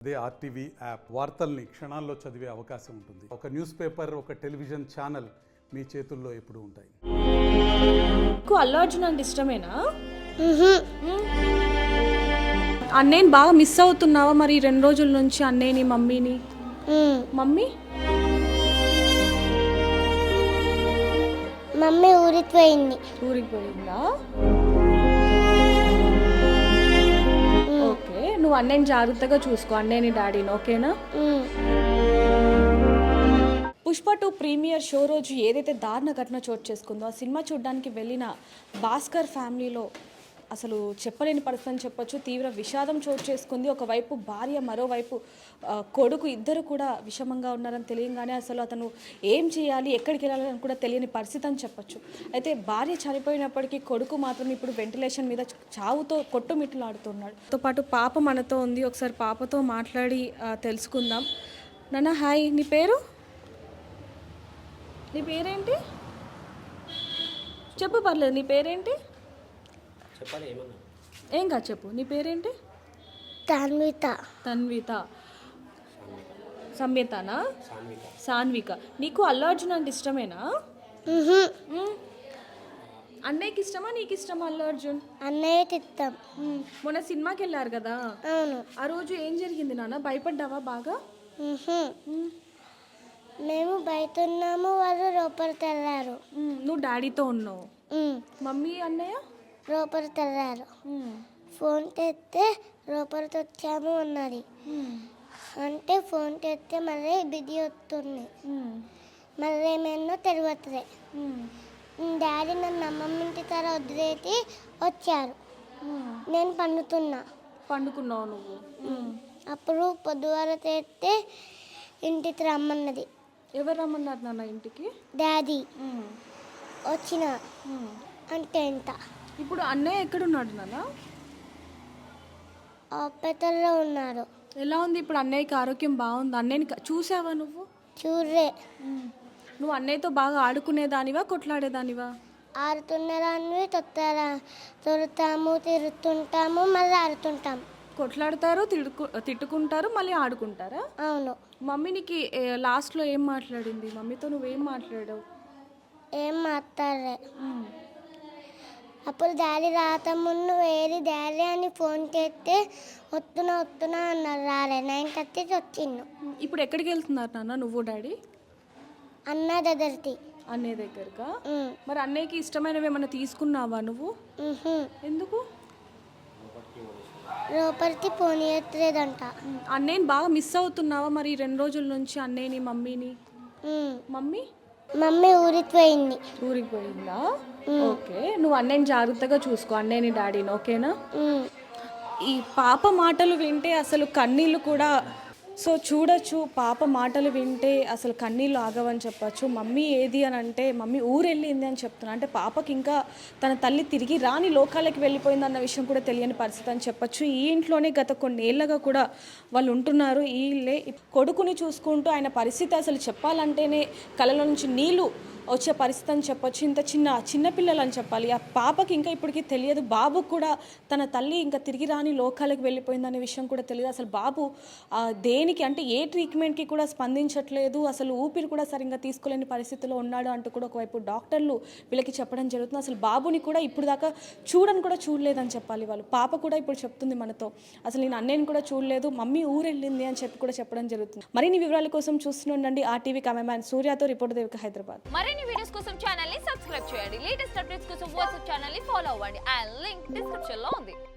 అదే RTV app వార్తల్ని క్షణాల్లో చదివే అవకాశం ఉంటుంది. ఒక న్యూస్ పేపర్, ఒక టెలివిజన్ ఛానల్ మీ చేతుల్లో ఎప్పుడూ ఉంటాయి. అల్లు అర్జున్ అంటే ఇష్టమేనా? అన్నయ్యని బాగా మిస్ అవుతున్నావా మరి 2 రోజుల నుంచి అన్నయ్యని, మమ్మీని? మమ్మీ ఊరికి పోయిందా? ఓకే, నువ్వు అన్నయ్యని జాగ్రత్తగా చూసుకో, అన్నయ్యని డాడీని, ఓకేనా? పుష్ప 2 ప్రీమియర్ షో రోజు ఏదైతే దారుణ ఘటన చోటు చేసుకుందో, ఆ సినిమా చూడడానికి వెళ్ళిన భాస్కర్ ఫ్యామిలీలో అసలు చెప్పలేని పరిస్థితి అని చెప్పొచ్చు. తీవ్ర విషాదం చోటు చేసుకుంది. ఒకవైపు భార్య, మరోవైపు కొడుకు, ఇద్దరు కూడా విషమంగా ఉన్నారని తెలియగానే అసలు అతను ఏం చేయాలి, ఎక్కడికి వెళ్ళాలని కూడా తెలియని పరిస్థితి అని చెప్పొచ్చు. అయితే భార్య చనిపోయినప్పటికీ కొడుకు మాత్రం ఇప్పుడు వెంటిలేషన్ మీద చావుతో కొట్టుమిట్టులాడుతున్నాడు. తో పాటు పాప మనతో ఉంది. ఒకసారి పాపతో మాట్లాడి తెలుసుకుందాం. నాన్న హాయ్, నీ పేరేంటి? చెప్పు, పర్లేదు. నీ పేరేంటి? ఏం కాదు, చెప్పు. నీ పేరేంటి? తన్విత. సంవేతనా? సాన్విక. నీకు అల్లు అర్జున్ అంటే ఇష్టమేనా? అన్నయ్యకి ఇష్టమా, నీకు ఇష్టమా అల్లు అర్జున్? అన్నయ్యకి ఇష్టం. మొన్న సినిమాకి వెళ్ళారు కదా, ఆ రోజు ఏం జరిగింది నాన్న? భయపడ్డావా బాగా? మేము బయట ఉన్నాము, వాళ్ళు లోపలికి వెళ్ళారు. నువ్వు డాడీతో ఉన్నావు, మమ్మీ అన్నయ్య లోపలికి వెళ్ళారు. ఫోన్ తెస్తే లోపలికి వచ్చాము అన్నది. అంటే ఫోన్ తెస్తే మళ్ళీ బిజీ వస్తుంది, మళ్ళీ ఏమైనా తెలియట్లే. డాడీ నన్ను అమ్మమ్మ ఇంటి కాడ వదిలేసి వచ్చారు. నేను పండుకున్నావు నువ్వు? అప్పుడు పొద్దువారు తెస్తే ఇంటికి రమ్మన్నది. ఎవరు రమ్మన్నారు నాన్న ఇంటికి? డాడీ వచ్చిన. అంటే ఎంత ఇప్పుడు అన్నయ్య ఎక్కడున్నాడు నాన్న? హాస్పిటల్లో ఉన్నారు. ఎలా ఉంది ఇప్పుడు అన్నయ్యకి? ఆరోగ్యం బాగుంది? అన్నయ్యని చూసావా నువ్వు? చూడలే. నువ్వు అన్నయ్యతో బాగా ఆడుకునేదానివా, కొట్లాడేదానివా? ఆడుతున్నదాన్ని తొలుతాము, తిరుగుతుంటాము, మళ్ళీ ఆడుతుంటాము. కొట్లాడతారు, తిట్టుకుంటారు, మళ్ళీ ఆడుకుంటారా? అవును. మమ్మీ నీకు లాస్ట్లో ఏం మాట్లాడింది? మమ్మీతో నువ్వేం మాట్లాడావు? ఏం మాట్లాడలే. అప్పుడు డాడీ రాతముందు వేరే డాడీ అని ఫోన్ చేస్తే వస్తున్నా అన్నారు. రాలే. 9:30 వచ్చిండు. ఇప్పుడు ఎక్కడికి వెళ్తున్నారు నాన్న నువ్వు డాడీ? అన్నయ్య దగ్గరకా? మరి అన్నయ్యకి ఇష్టమైనవి ఏమైనా తీసుకున్నావా నువ్వు? ఎందుకు? లోపలికి పోనీయట్లేదంట. అన్నయ్యని బాగా మిస్ అవుతున్నావా మరి 2 రోజుల నుంచి అన్నయ్యని, మమ్మీని? మమ్మీ ఊరికి పోయిందా? ఓకే, నువ్వు అన్నయ్యని జాగ్రత్తగా చూసుకో, అన్నయ్యని డాడీని, ఓకేనా? ఈ పాప మాటలు వింటే అసలు కన్నీళ్ళు కూడా చూడొచ్చు. పాప మాటలు వింటే అసలు కన్నీళ్ళు ఆగవని చెప్పచ్చు. మమ్మీ ఏది అని అంటే మమ్మీ ఊరెళ్ళింది అని చెప్తున్నా. అంటే పాపకి ఇంకా తన తల్లి తిరిగి రాని లోకాలకి వెళ్ళిపోయింది అన్న విషయం కూడా తెలియని పరిస్థితి అని చెప్పచ్చు. ఈ ఇంట్లోనే గత కొన్నేళ్లుగా కూడా వాళ్ళు ఉంటున్నారు. ఈ ఇల్లే. కొడుకుని చూసుకుంటూ ఆయన పరిస్థితి అసలు చెప్పాలంటేనే కళ్ళలో నుంచి నీళ్ళు వచ్చే పరిస్థితి అని చెప్పొచ్చు. ఇంత చిన్నపిల్లలు అని చెప్పాలి. ఆ పాపకి ఇంకా ఇప్పటికీ తెలియదు. బాబుకు కూడా తన తల్లి ఇంకా తిరిగి రాని లోకాలకు వెళ్ళిపోయిందనే విషయం కూడా తెలియదు. అసలు బాబు దేనికి అంటే ఏ ట్రీట్మెంట్కి కూడా స్పందించట్లేదు, అసలు ఊపిరి కూడా సరిగ్గా తీసుకోలేని పరిస్థితిలో ఉన్నాడు అంటూ కూడా ఒకవైపు డాక్టర్లు వీళ్ళకి చెప్పడం జరుగుతుంది. అసలు బాబుని కూడా ఇప్పుడు దాకా చూడలేదని చెప్పాలి వాళ్ళు. పాప కూడా ఇప్పుడు చెప్తుంది మనతో, అసలు నేను అన్నయ్యని కూడా చూడలేదు, మమ్మీ ఊరెళ్ళింది అని కూడా చెప్పడం జరుగుతుంది. మరిన్ని వివరాల కోసం చూస్తుండండి RTV కెమెరామ్యాన్ సూర్యతో. రిపోర్టర్ దేవిక, హైదరాబాద్. మరిన్ని వీడియోస్ కోసం ఛానల్ ని సబ్స్క్రైబ్ చేయండి. లేటెస్ట్ అప్డేట్స్ కోసం వాట్సాప్ ఛానల్ ని ఫాలో అవ్వండి. ఆ లింక్ డిస్క్రిప్షన్ లో ఉంది.